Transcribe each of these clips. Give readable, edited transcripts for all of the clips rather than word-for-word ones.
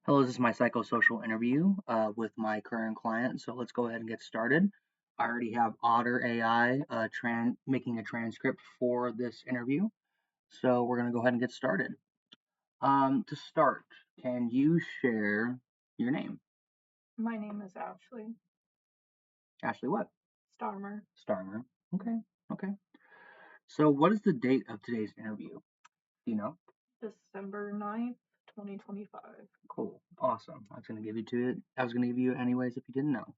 Hello, this is my psychosocial interview with my current client. So let's go ahead and get started. I already have Otter AI making a transcript for this interview. So we're going to go ahead and get started. To start, can you share your name? My name is Ashley Ashley what? Starmer, Starmer. Okay, okay. So what is the date of today's interview? Do you know? December 9th, 2025. Cool. Awesome. I was going to give you it anyways if you didn't know.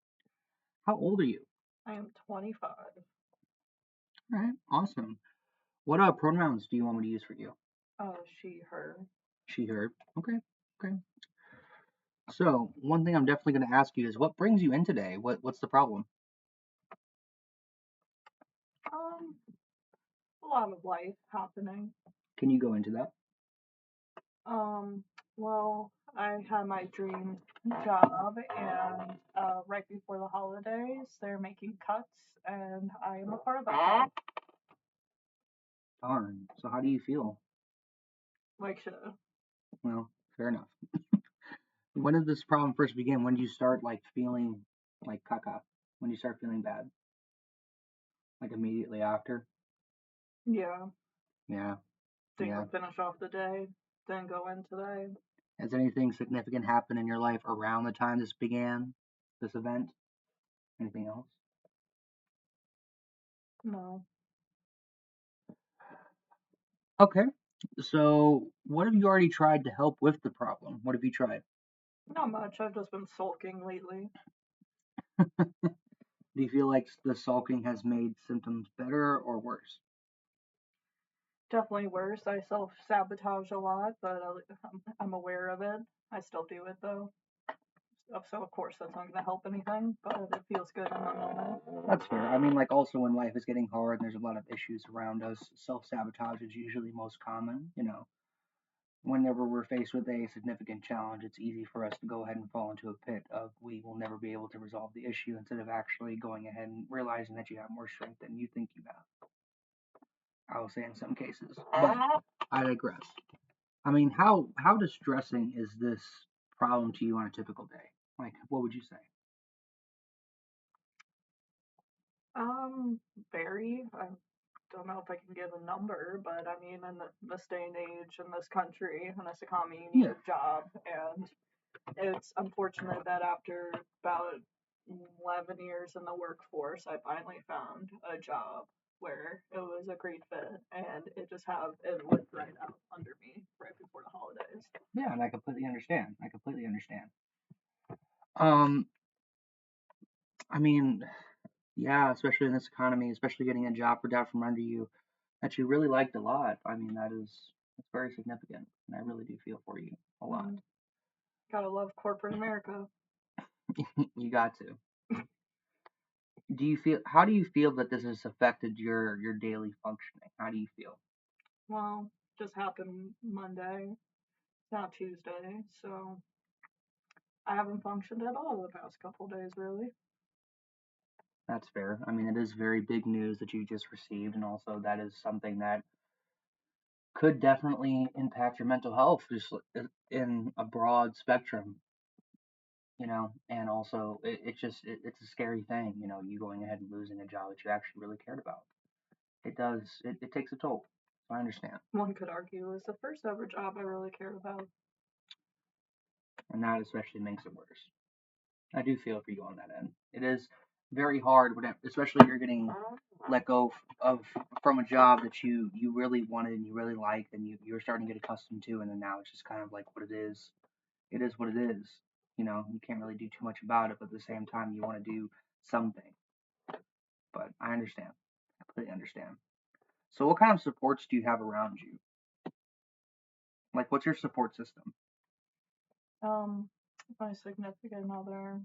How old are you? I am 25. All right. Awesome. What pronouns do you want me to use for you? She, her. She, her. Okay. Okay. So one thing I'm definitely going to ask you is what brings you in today? What's the problem? Um, a lot of life happening. Can you go into that? Um, well, I had my dream job, and right before the holidays, they're making cuts, and I am a part of that. Darn. So how do you feel? Like, shit. Well, fair enough. When did this problem first begin? When did you start like feeling like caca? When did you start feeling bad? Like immediately after? Yeah, Yeah. didn't Yeah. even finish off the day. Didn't go in today. Has anything significant happened in your life around the time this began? This event? Anything else? No, Okay. So what have you already tried to help with the problem? What have you tried? not much. I've just been sulking lately. Do you feel like the sulking has made symptoms better or worse? Definitely worse. I self sabotage a lot, but I'm aware of it. I still do it though. So of course that's not going to help anything, but it feels good in the moment. That's fair. I mean, like, also when life is getting hard and there's a lot of issues around us, self sabotage is usually most common. Whenever we're faced with a significant challenge, it's easy for us to go ahead and fall into a pit of we will never be able to resolve the issue instead of actually going ahead and realizing that you have more strength than you think you have. I will say in some cases, but I digress. I mean, how distressing is this problem to you on a typical day? Like, what would you say? Um, very. I don't know if I can give a number, but I mean, in this day and age, in this country, in this economy, you need Yeah, a job, and it's unfortunate that after about 11 years in the workforce, I finally found a job where it was a great fit, and it worked right out under me right before the holidays. yeah, and I completely understand. I completely understand. Um, I mean, yeah, especially in this economy, especially getting a job ripped out from under you that you really liked a lot. I mean, that's very significant, and I really do feel for you a lot. Mm, gotta love corporate America. You got to. How do you feel that this has affected your daily functioning? How do you feel? Well, just happened Monday. It's not Tuesday, so I haven't functioned at all the past couple days, really. That's fair. I mean, it is very big news that you just received, and also that is something that could definitely impact your mental health just in a broad spectrum, and also it's a scary thing, you going ahead and losing a job that you actually really cared about. It takes a toll. I understand. One could argue it was the first ever job I really cared about. And that especially makes it worse. I do feel for you on that end. It is very hard when, especially if you're getting let go of from a job that you really wanted and you really liked and you're starting to get accustomed to, and then now it's just kind of like what it is. It is what it is. You can't really do too much about it, but at the same time, you want to do something. But I understand. I completely understand. So, what kind of supports do you have around you? Like, what's your support system? Um, my significant other,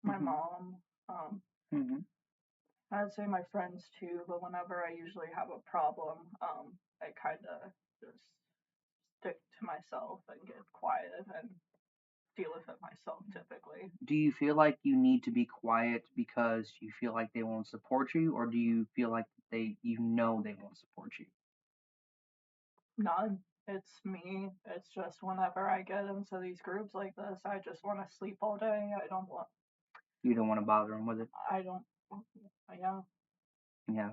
my Mm-hmm. mom, um, Mm-hmm. I'd say my friends too, but whenever I usually have a problem, I kind of just stick to myself and get quiet and deal with it myself typically. Do you feel like you need to be quiet because you feel like they won't support you, or do you feel like they won't support you? None. it's me. It's just whenever I get into these groups like this, I just want to sleep all day. You don't want to bother them with it. I don't, yeah, Yeah.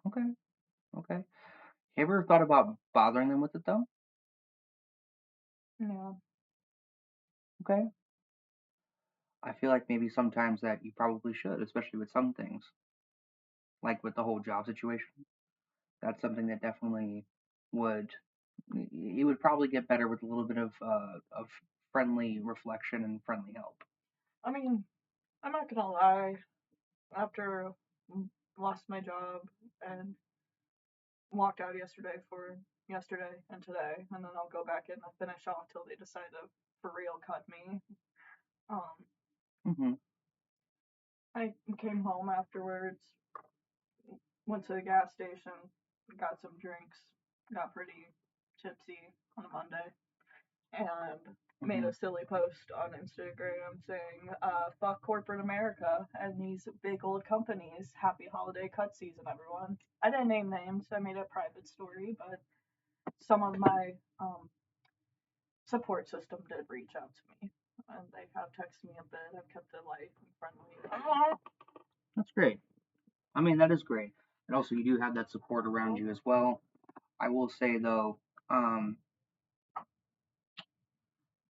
Okay. Okay. You ever thought about bothering them with it though? yeah. Okay. I feel like maybe sometimes that you probably should, especially with some things, like with the whole job situation. That's something that definitely would. It would probably get better with a little bit of friendly reflection and friendly help. I mean, I'm not gonna lie. After lost my job and walked out yesterday and today, and then I'll go back in and finish off till they decide to for real cut me. Um, Hmm. I came home afterwards, went to the gas station, got some drinks, got pretty tipsy on a Monday, and made Hmm. a silly post on Instagram saying, fuck corporate America and these big old companies. Happy holiday cut season, everyone. I didn't name names, I made a private story, but some of my support system did reach out to me. And they have texted me a bit. I've kept it light and friendly. That's great. I mean, that is great. And also, you do have that support around you as well. I will say though, um,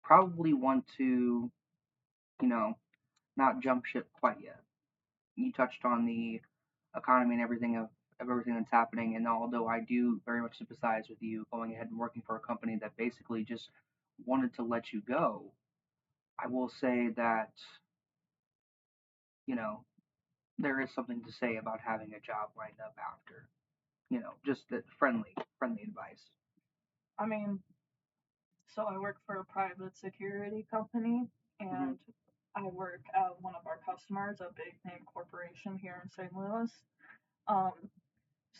probably want to, you know, not jump ship quite yet. You touched on the economy and of everything that's happening, and although I do very much sympathize with you going ahead and working for a company that basically just wanted to let you go, I will say that, you know, there is something to say about having a job lined up after. Just that friendly advice. I mean, so I work for a private security company, Hmm. and I work at one of our customers, a big name corporation here in St. Louis. Um,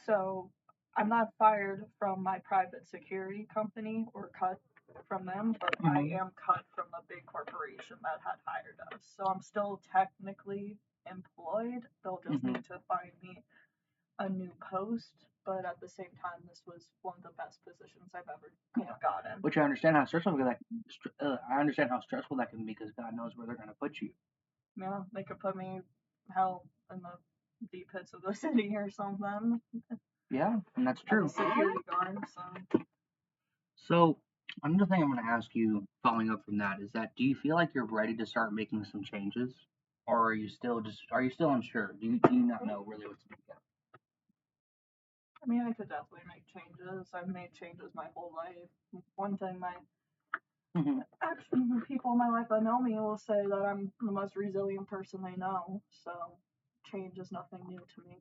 so I'm not fired from my private security company or cut from them, but I Hmm. am cut from the big corporation that had hired us. So I'm still technically employed. They'll just Hmm. need to find me a new post, but at the same time, this was one of the best positions I've ever Yeah, gotten. which I understand how stressful that can be because God knows where they're going to put you. Yeah, they could put me hell in the deep pits of the city or something Yeah, and that's as a true. security guard. So So another thing I'm going to ask you, following up from that, is that do you feel like you're ready to start making some changes, or are you still unsure? Do you not know really what to do yet? I mean, I could definitely make changes. I've made changes my whole life. One thing my Hmm. actually people in my life that know me will say that I'm the most resilient person they know. So change is nothing new to me.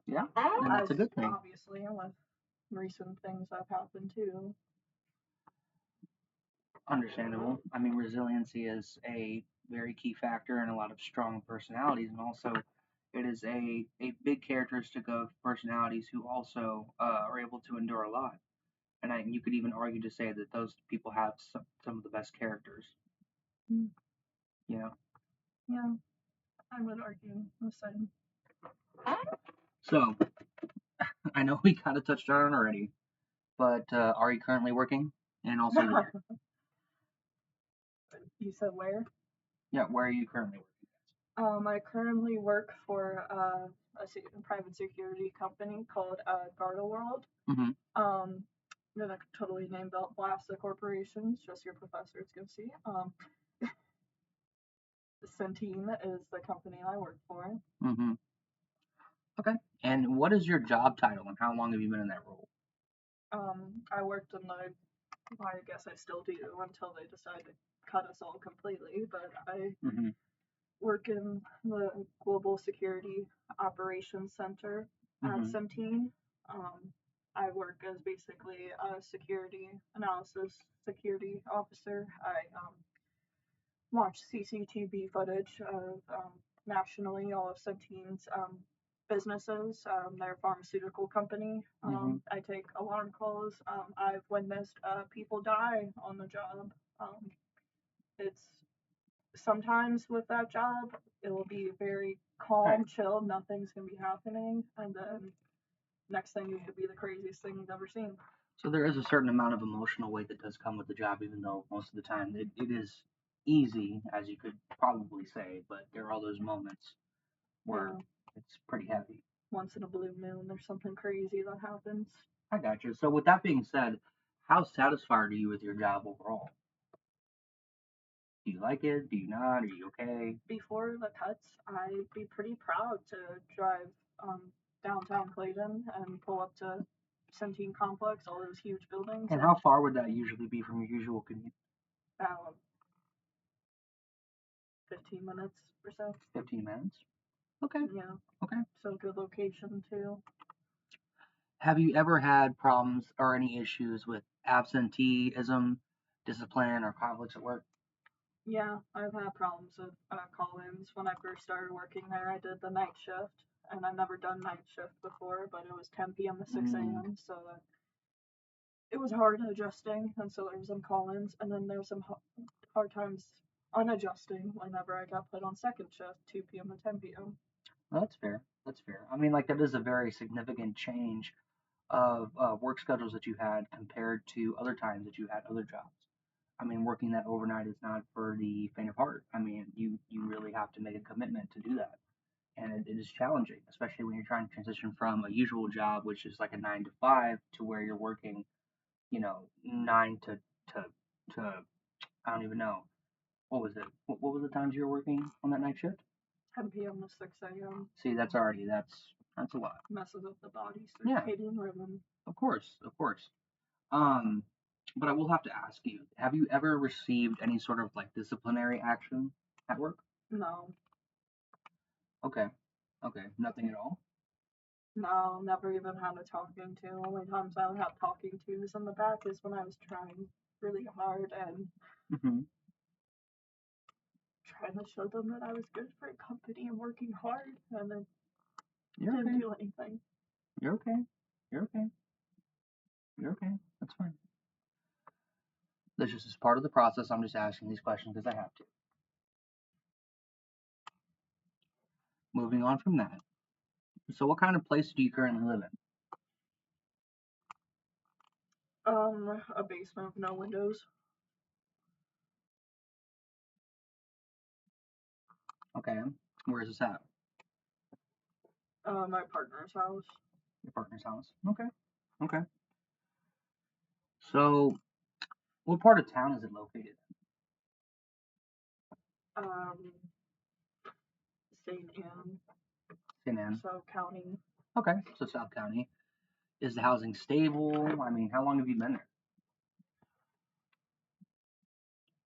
Yeah, and that's As a good thing. obviously with recent things that have happened too. Understandable. I mean, resiliency is a very key factor in a lot of strong personalities, and also it is a big characteristic of personalities who also are able to endure a lot. And you could even argue to say that those people have some of the best characters. Mm, You know. yeah, I would argue the same. So I know we kind of touched on it already, but are you currently working? And also where? You said where? Yeah, where are you currently I currently work for a private security company called Garda World. working? They're like totally name blast the corporations, just your professors can see. Centene is the company I work for. Mm-hmm. Mm-hmm. Okay. And what is your job title, and how long have you been in that role? I worked in the, well, I guess I still do until they decide to cut us all completely, but I Mm-hmm. work in the Global Security Operations Center at Mm-hmm. Centene. I work as basically a security analysis security officer. I watch CCTV footage of nationally all of Centene's businesses. They're a pharmaceutical company. Mm-hmm. I take alarm calls. I've witnessed people die on the job. It's sometimes with that job, it will be very All right. calm, chill, nothing's gonna be happening, and then next thing it could be the craziest thing you've ever seen. So there is a certain amount of emotional weight that does come with the job, even though most of the time it is easy, as you could probably say, but there are all those moments where Yeah. it's pretty heavy. Once in a blue moon, there's something crazy that happens. I got you. So with that being said, how satisfied are you with your job overall? Do you like it? Do you not? Are you okay? Before the cuts, I'd be pretty proud to drive downtown Clayton and pull up to Centene Complex, all those huge buildings, And how far would that usually be from your usual commute? about 15 minutes or so. 15 minutes? Okay. Yeah. Okay. So good location too. Have you ever had problems or any issues with absenteeism, discipline, or conflicts at work? Yeah, I've had problems with call-ins. When I first started working there, I did the night shift, and I've never done night shift before, but it was 10 p.m. to 6 a.m., so it was hard adjusting, and so there was some call-ins, and then there was some hard times unadjusting whenever I got put on second shift, 2 p.m. to 10 p.m. Well, that's fair. That's fair. I mean, like, that is a very significant change of work schedules that you had compared to other times that you had other jobs. I mean, working that overnight is not for the faint of heart. I mean, you really have to make a commitment to do that, and it is challenging, especially when you're trying to transition from a usual job, which is like a 9 to 5, to where you're working, 9 to to I don't even know what was it. What was the times you were working on that night shift? 10 p.m. to 6 a.m. See, that's a lot. messes up the body's Yeah, circadian rhythm. of course, of course. Um, but I will have to ask you: have you ever received any sort of like disciplinary action at work? No, Okay, okay, nothing at all. no, never even had a talking to. Only times I would have talking tos in the back is when I was trying really hard and Mm-hmm. trying to show them that I was good for a company and working hard, and then You're didn't okay. do anything. You're okay. You're okay. You're okay. That's fine. This is just part of the process. I'm just asking these questions because I have to. Moving on from that. So, what kind of place do you currently live in? A basement with no windows. Okay. Where is this at? My partner's house. Your partner's house. Okay. Okay. So, what part of town is it located Um, St. Anne, in? In. so county. Okay. So, South County. Is the housing stable? I mean, how long have you been there?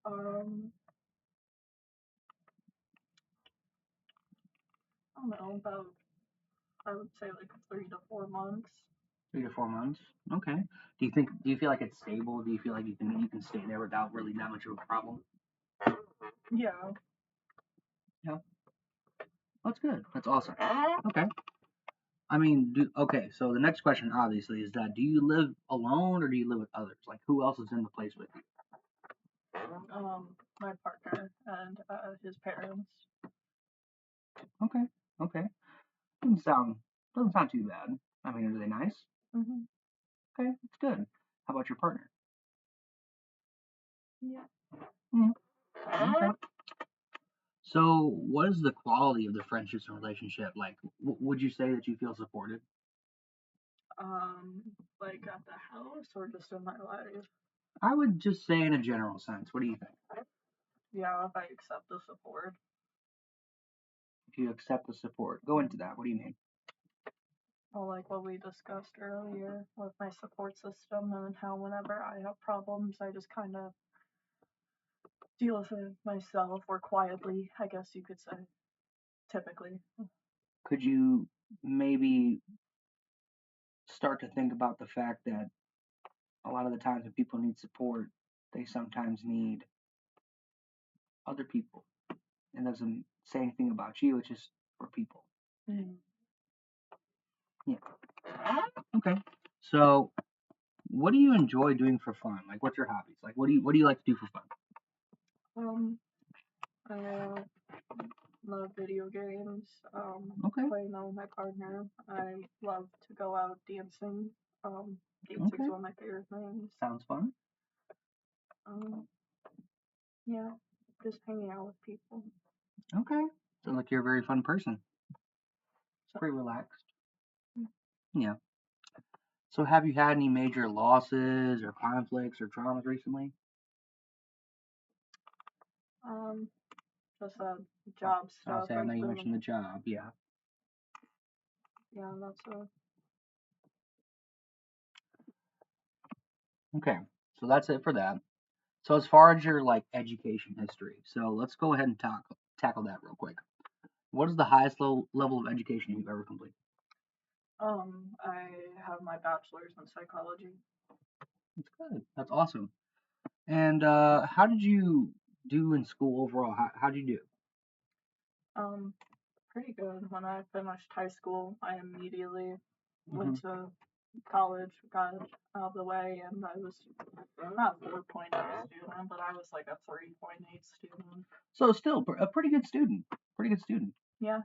Um, I don't know, about I would say like 3 to 4 months. 3 to 4 months. Okay. Do you feel like it's stable? Do you feel like you can stay there without really that much of a problem? Yeah. Yeah. That's good. That's awesome. Okay. I mean, okay. So the next question, obviously, is that do you live alone or do you live with others? Like, who else is in the place with you? My partner and his parents. Okay. Okay. Doesn't sound too bad. I mean, are they nice? Hmm. Okay, that's good. How about your partner? Yeah. Mm, okay. So, what is the quality of the friendships and relationship like? Would you say that you feel supported? Like at the house or just in my life. I would just say in a general sense. What do you think? Yeah, if I accept the support. If you accept the support, go into that. What do you mean? Well, like what we discussed earlier with my support system and how whenever I have problems, I just kind of deal with it myself or quietly, I guess you could say, typically. Could you maybe start to think about the fact that a lot of the times when people need support, they sometimes need other people. And doesn't say anything about you, it's just for people. Mm. Yeah. Okay. So what do you enjoy doing for fun? Like what's your hobbies? Like what do you like to do for fun? Um, I love video games. Okay. Playing them with my partner. I love to go out dancing. Music's Okay. one of my favorite things. Sounds fun. Yeah, just hanging out with people. Okay. Sounds like you're a very fun person. It's pretty relaxed. Yeah. So have you had any major losses or conflicts or traumas recently? Just job I'll stuff say I has know you been, mentioned the job. Yeah. yeah, that's Okay. So that's it for that. So as far as your like education history, so let's go ahead and tackle that real quick. What is the highest level of education you've ever completed? I have my bachelor's in psychology. That's good. That's awesome. And how did you do in school overall? How did you do? Um, Pretty good. When I finished high school, I immediately Hmm. went to college, got out of the way, and I was not a 4.8 student, but I was like a 3.8 student. So still a pretty good student. Pretty good student. Yeah,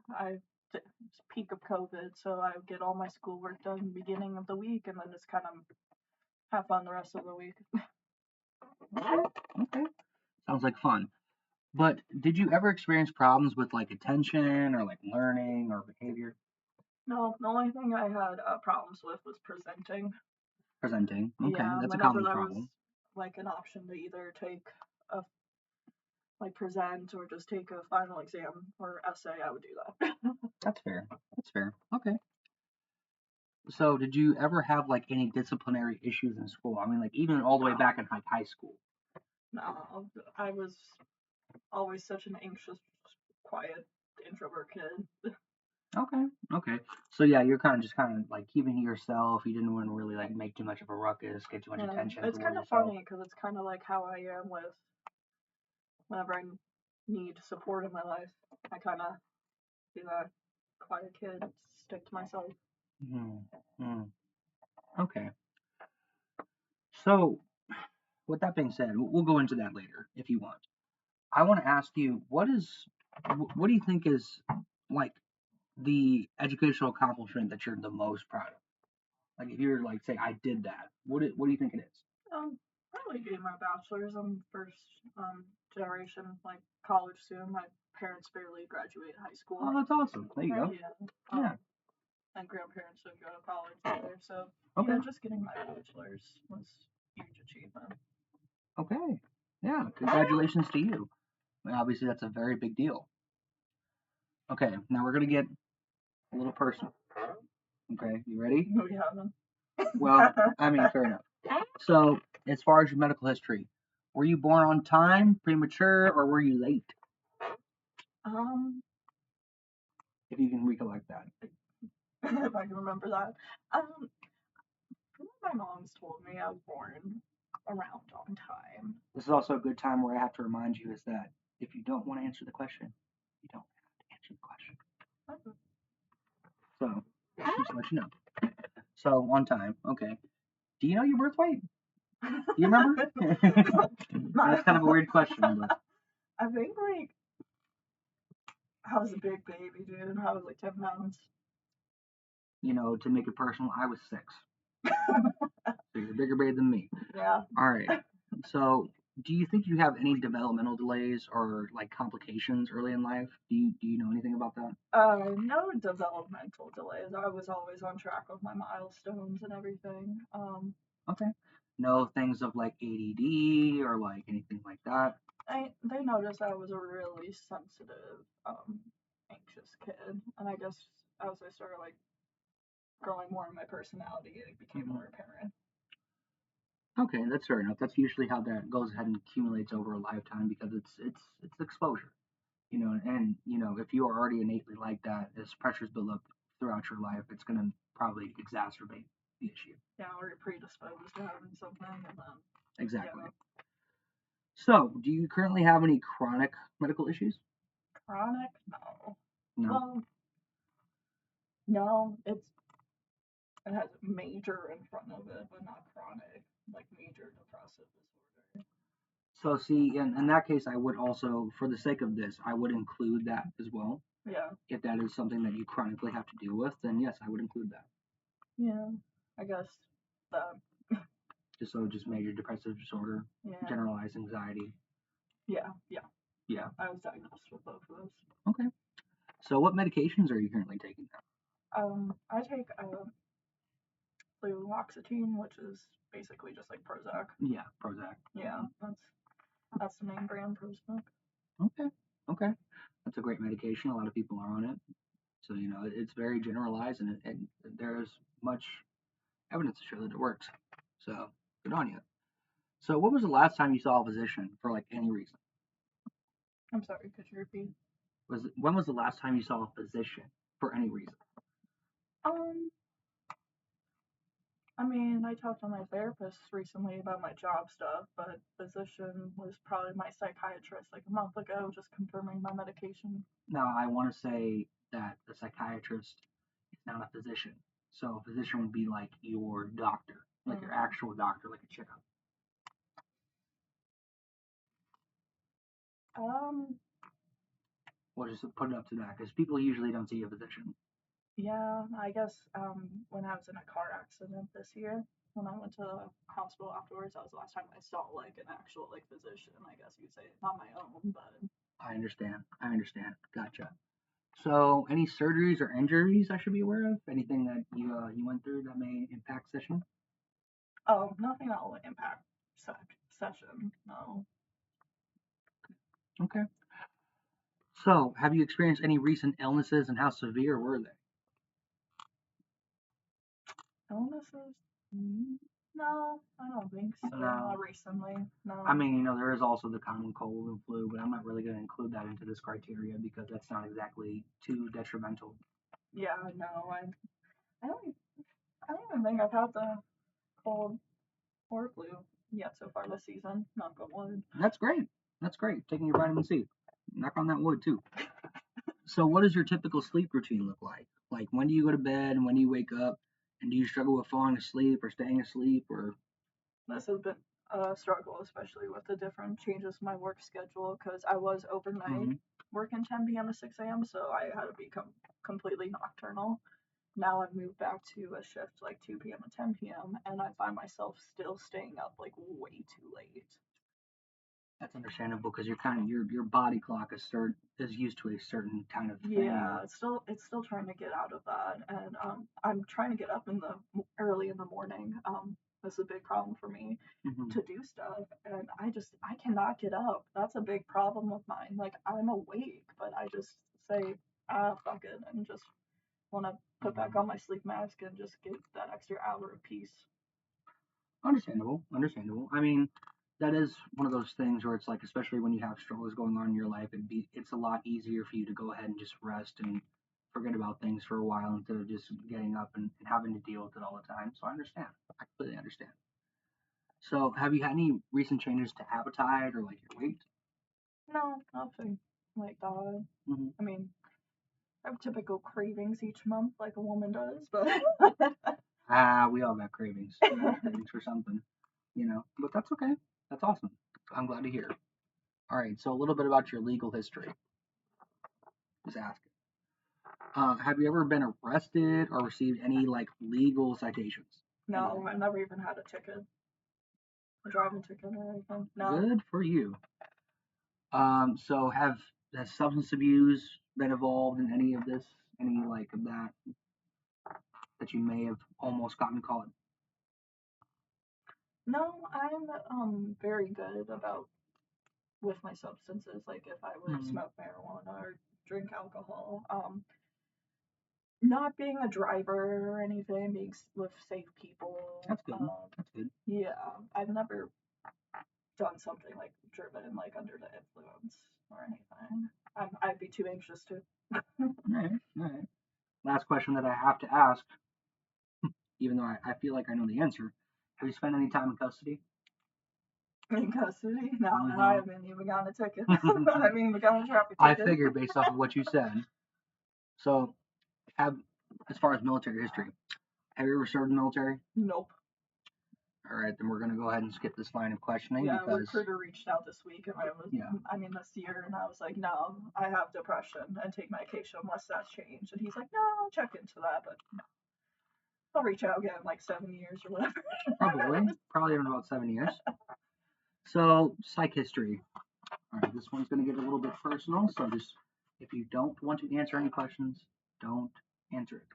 it's peak of COVID, so I would get all my schoolwork done beginning of the week, and then just kind of have fun the rest of the week. Okay. Okay. Sounds like fun. But did you ever experience problems with like attention or like learning or behavior? No, the only thing I had problems with was presenting. Presenting. Okay, Yeah, that's a whenever common there was problem. like an option to either take a like present or just take a final exam or essay, I would do that. That's fair. That's fair. Okay. So did you ever have like any disciplinary issues in school? I mean, like even all the way back in like high school. No, I was always such an anxious, quiet, introvert kid. Okay. Okay. So yeah, you're kind of like keeping to yourself. You didn't want to really like make too much of a ruckus, get too much Yeah, attention it's toward kind of yourself. funny because it's kind of like how I am with whenever I need support in my life. I kind of be that quiet kid, stick to myself. Hmm. Hmm. Okay. So with that being said, we'll go into that later if you want. I want to ask you, what do you think is like the educational accomplishment that you're the most proud of? Like if you're like say I did that, what do you think it is? Probably getting my bachelor's. I'm first generation like college student. My parents barely graduated high school. Oh, that's awesome. There you go. Yeah. Yeah. And grandparents didn't go to college either. So Okay. yeah, just getting my bachelor's was a huge achievement. Okay. Yeah. Congratulations to you. Obviously, that's a very big deal. Okay. Now we're gonna get a little personal. Okay. You ready? No, we haven't. Well, I mean, fair enough. So, as far as your medical history, were you born on time, premature, or were you late? um, If you can recollect that. if I can remember that. My mom's told me I was born around on time. This is also a good time where I have to remind you is that if you don't want to answer the question, you don't have to answer the question. Okay. So, just to let you know. So, on time. Okay. Do you know your birth weight? Do you remember? That's kind of a weird question, but I think like I was a big baby, dude. I was like 10 pounds. to make it personal, I was 6. So you're a bigger baby than me. Yeah. All right. So, do you think you have any developmental delays or like complications early in life? Do you know anything about that? No developmental delays. I was always on track with my milestones and everything. Okay. No things of like ADD or like anything like that. They noticed I was a really sensitive, anxious kid, and I guess as I started like growing more in my personality, it became Hmm. more apparent. Okay, that's fair enough. That's usually how that goes ahead and accumulates over a lifetime because it's exposure. And if you are already innately like that, as pressures build up throughout your life, it's gonna probably exacerbate the issue. Yeah, or you're predisposed to having something, and then Exactly. yeah, So, do you currently have any chronic medical issues? chronic. No. No. Well, no, it has major in front of it, but not chronic, like major depressive disorder. So, see, in that case, I would also, for the sake of this, I would include that as well. Yeah, If that is something that you chronically have to deal with, then yes, I would include that. yeah, I guess. The Just major depressive disorder, yeah, generalized anxiety. yeah. Yeah. I was diagnosed with both of those. Okay. So what medications are you currently taking now? I take fluoxetine, which is basically just like Prozac. Yeah, Prozac. Yeah, that's the name brand Prozac. Okay. Okay. That's a great medication. A lot of people are on it. So, it's very generalized and there's much evidence to show that it works. So, good on you. So, what was the last time you saw a physician for like any reason? I'm sorry, could you repeat? When was the last time you saw a physician for any reason? Um, I mean, I talked to my therapist recently about my job stuff, but physician was probably my psychiatrist like a month ago, just confirming my medication. Now, I want to say that the psychiatrist is not a physician. So, a physician would be like your doctor, like your actual doctor, like a checkup. Um, We'll just put it up to that because people usually don't see a physician. yeah, I guess when I was in a car accident this year, when I went to the hospital afterwards, that was the last time I saw like an actual like physician, I guess you'd say. Not my own, but I understand. I understand. Gotcha. So, any surgeries or injuries I should be aware of? Anything that you went through that may impact session? oh, nothing that will impact session. No. Okay. So, have you experienced any recent illnesses and how severe were they? Illnesses? No, I don't think so. No. Not recently. No. I mean, there is also the common cold and flu, but I'm not really going to include that into this criteria because that's not exactly too detrimental. Yeah, no, I don't I don't even think I've had the cold or flu yet so far this season. Knock on wood. That's great. That's great. Taking your vitamin C. Knock on that wood too. So, what does your typical sleep routine look like? Like, when do you go to bed and when do you wake up? And do you struggle with falling asleep or staying asleep or? This has been a struggle, especially with the different changes in my work schedule, because I was overnight working 10 p.m. to 6 a.m., so I had to become completely nocturnal. Now I've moved back to a shift like 2 p.m. to 10 p.m., and I find myself still staying up like way too late. That's understandable because your body clock is used to a certain kind of thing. Yeah, it's still trying to get out of that, and I'm trying to get up in the early in the morning. That's a big problem for me to do stuff, and I cannot get up. That's a big problem of mine. Like I'm awake, but I just say fuck it and just want to put back on my sleep mask and just get that extra hour of peace. Understandable, understandable. I mean, that is one of those things where it's like, especially when you have struggles going on in your life, it's a lot easier for you to go ahead and just rest and forget about things for a while instead of just getting up and having to deal with it all the time. So I understand. I completely understand. So, have you had any recent changes to appetite or like your weight? No, nothing like that. I mean, I have typical cravings each month, like a woman does, but We all got cravings. We all got cravings for something, But that's okay. That's awesome. I'm glad to hear. All right. So a little bit about your legal history. Just asking. Have you ever been arrested or received any like legal citations? no, I never even had a ticket, a driving ticket or anything. No. Good for you. So has substance abuse been involved in any of this? Any like of that you may have almost gotten caught? No, I'm very good about with my substances. Like if I were to smoke marijuana or drink alcohol, not being a driver or anything, being with safe people. That's good. That's good. Yeah, I've never done something like driven like under the influence or anything. I'd be too anxious to. All right. All right. Last question that I have to ask, even though I feel like I know the answer. Have you spent any time in custody? In custody? No, I haven't even gotten a ticket. I haven't even gotten a traffic ticket. I figured based off of what you said. So, as far as military history, have you ever served in the military? Nope. All right, then we're going to go ahead and skip this line of questioning. Yeah, because a recruiter reached out this week, and this year, and I was like, no, I have depression and take medication unless that's changed. And he's like, no, I'll check into that, but no. I'll reach out again in like 7 years or whatever. Probably in about 7 years. So, psych history. All right, this one's going to get a little bit personal, so just if you don't want to answer any questions, don't answer it.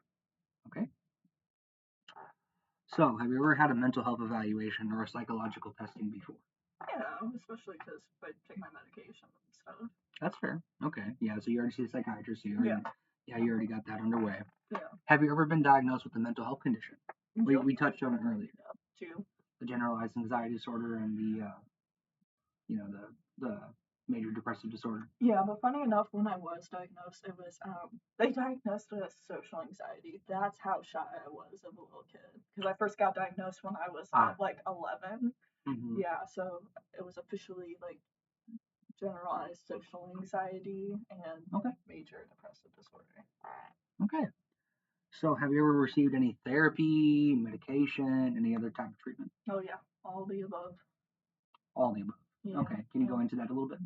Okay? So, have you ever had a mental health evaluation or a psychological testing before? Yeah, especially because I take my medication and stuff. That's fair. Okay. Yeah, so you already see a psychiatrist, so you already got that underway. Yeah. Have you ever been diagnosed with a mental health condition? Yep. We touched on it earlier. Yeah, 2. The generalized anxiety disorder and the the major depressive disorder. Yeah, but funny enough, when I was diagnosed, it was they diagnosed it as social anxiety. That's how shy I was of a little kid. Because I first got diagnosed when I was like 11. Mm-hmm. Yeah, so it was officially like generalized social anxiety and major depressive disorder. Okay. So, have you ever received any therapy, medication, any other type of treatment? Oh yeah, all the above. All the above. Yeah, Okay. Can you go into that a little bit?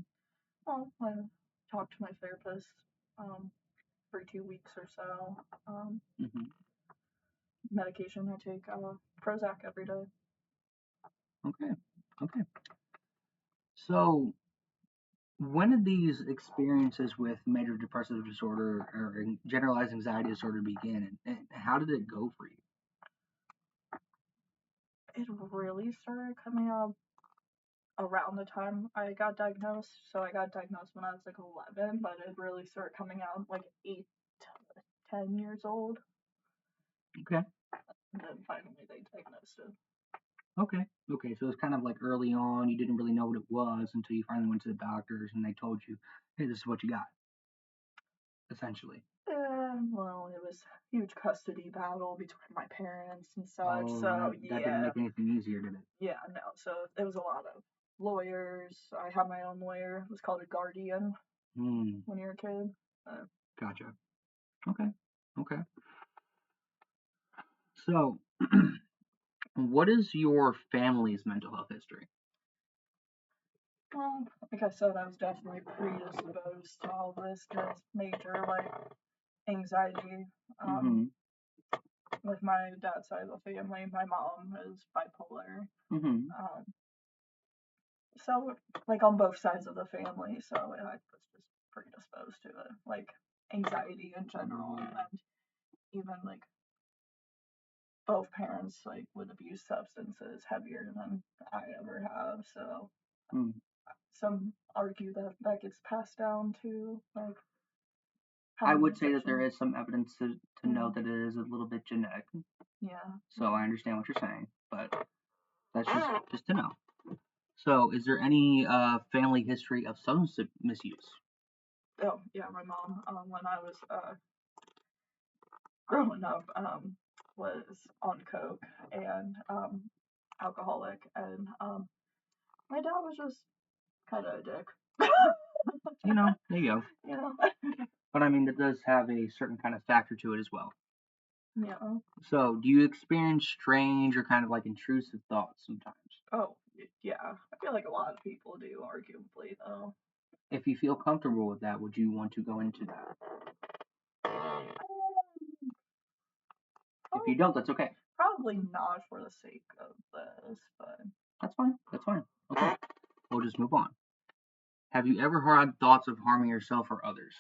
Well, I talked to my therapist for 2 weeks or so. Mm-hmm. Medication, I take Prozac every day. Okay. Okay. So, when did these experiences with major depressive disorder or generalized anxiety disorder begin, and how did it go for you? It really started coming up around the time I got diagnosed. So I got diagnosed when I was like 11, but it really started coming out like 8 to 10 years old. Okay. And then finally they diagnosed it. Okay. Okay. So it's kind of like early on, you didn't really know what it was until you finally went to the doctors and they told you, hey, this is what you got, essentially. Well, it was a huge custody battle between my parents and such. Oh, So that didn't make anything easier, did it? Yeah, no. So there was a lot of lawyers. I had my own lawyer. It was called a guardian when you're a kid. Gotcha. Okay. Okay. So, what is your family's mental health history? Well, like I said, I was definitely predisposed to all this because major like anxiety. Like my dad's side of the family, my mom is bipolar. So like on both sides of the family, so I was just predisposed to it, like anxiety in general, and even like both parents like would abuse substances heavier than I ever have. So some argue that that gets passed down to like. I would say that there is some evidence to know that it is a little bit genetic. Yeah. So I understand what you're saying, but that's just to know. So, is there any family history of substance misuse? Oh yeah, my mom when I was growing up was on coke and alcoholic, and my dad was just kind of a dick. There you go. But I mean, that does have a certain kind of factor to it as well. Yeah. So, do you experience strange or kind of like intrusive thoughts sometimes? Oh yeah, I feel like a lot of people do, arguably though. If you feel comfortable with that, would you want to go into that? If you don't, that's okay. Probably not for the sake of this, but that's fine. That's fine. Okay, we'll just move on. Have you ever had thoughts of harming yourself or others?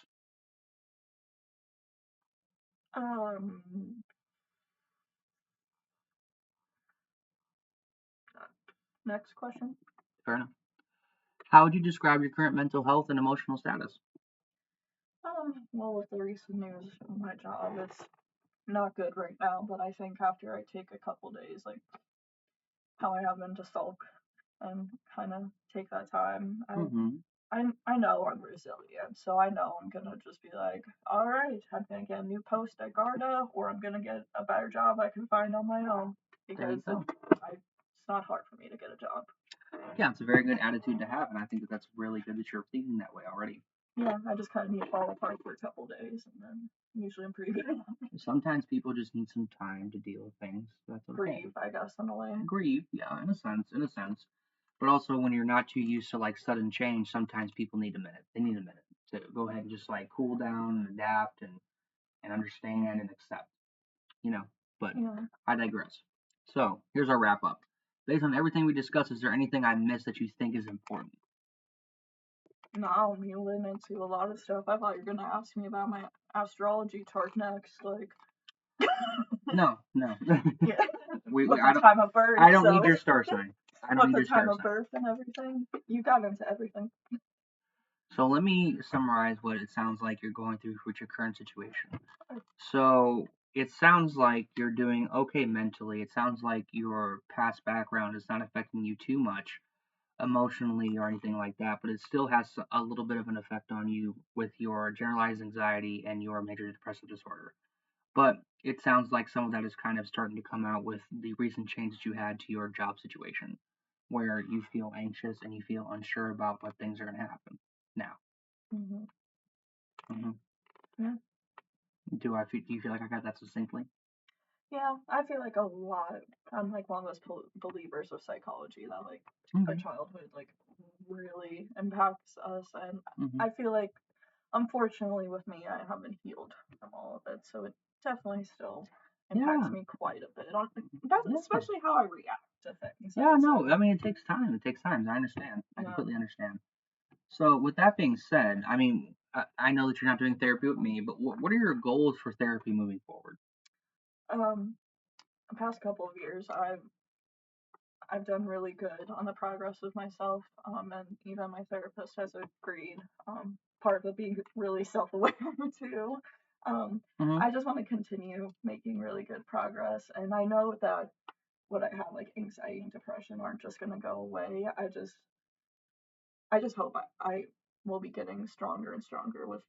Next question. Fair enough. How would you describe your current mental health and emotional status? Well, with the recent news of my job, it's not good right now, but I think after I take a couple days, like how I have been to sulk and kind of take that time, I know I'm resilient, so I know I'm gonna just be like, all right, I'm gonna get a new post at Garda, or I'm gonna get a better job I can find on my own, because it's not hard for me to get a job. Yeah, it's a very good attitude to have, and I think that that's really good that you're thinking that way already. Yeah, I just kind of need to fall apart for a couple days, and then usually I'm pretty good. Sometimes people just need some time to deal with things. That's okay. Grieve, I guess, in a way. Grieve, yeah, in a sense. But also, when you're not too used to like sudden change, sometimes people need a minute. They need a minute to go ahead and just like cool down and adapt and understand and accept. But Yeah. I digress. So here's our wrap up. Based on everything we discussed, is there anything I missed that you think is important? No, you went into a lot of stuff. I thought you were gonna ask me about my astrology chart next, like No. yeah, we what the I don't time of birth. I don't need So your star sign. I don't what need the your time star of sign. birth and everything. You got into everything. So let me summarize what it sounds like you're going through with your current situation. So it sounds like you're doing okay mentally. It sounds like your past background is not affecting you too much emotionally or anything like that, but it still has a little bit of an effect on you with your generalized anxiety and your major depressive disorder. But it sounds like some of that is kind of starting to come out with the recent changes you had to your job situation, where you feel anxious and you feel unsure about what things are going to happen now. Hmm. Hmm. Yeah. Do you feel like I got that succinctly? Yeah, I feel like a lot. I'm like one of those believers of psychology that like our Okay. childhood like really impacts us, and Hmm. I feel like unfortunately with me, I haven't healed from all of it, so it definitely still impacts Yeah. me quite a bit on, Yeah. especially how I react to things. I Yeah. would say. No. I mean, it takes time. It takes time. I understand. I Yeah. completely understand. So, with that being said, I mean, I know that you're not doing therapy with me, but what are your goals for therapy moving forward? Um, the past couple of years, I've done really good on the progress of myself, and even my therapist has agreed. Part of it being really self-aware too. Um, Hmm. I just want to continue making really good progress, and I know that what I have, like anxiety and depression, aren't just gonna go away. I just hope I will be getting stronger and stronger with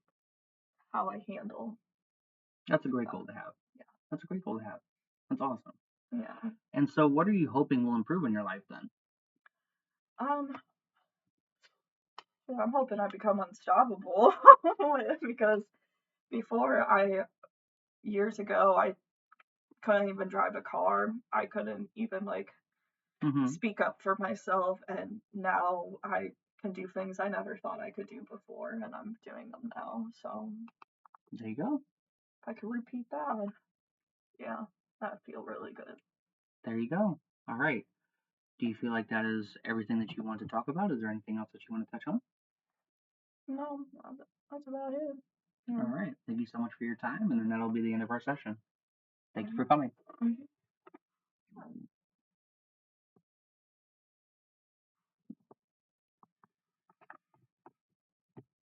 how I handle That's a great stuff. goal to have. That's a great goal to have. That's awesome. Yeah. Yeah. And so, what are you hoping will improve in your life then? Um, so I'm hoping I become unstoppable because before years ago, I couldn't even drive a car. I couldn't even like Hmm. speak up for myself, and now I can do things I never thought I could do before, and I'm doing them now. So There you go. if I could repeat that, yeah, that'd feel really good. There you go. All right. Do you feel like that is everything that you want to talk about? Is there anything else that you want to touch on? No, that's about it. All Yeah. right. Thank you so much for your time, and then that'll be the end of our session. Thank you for Mhm. coming. Mhm.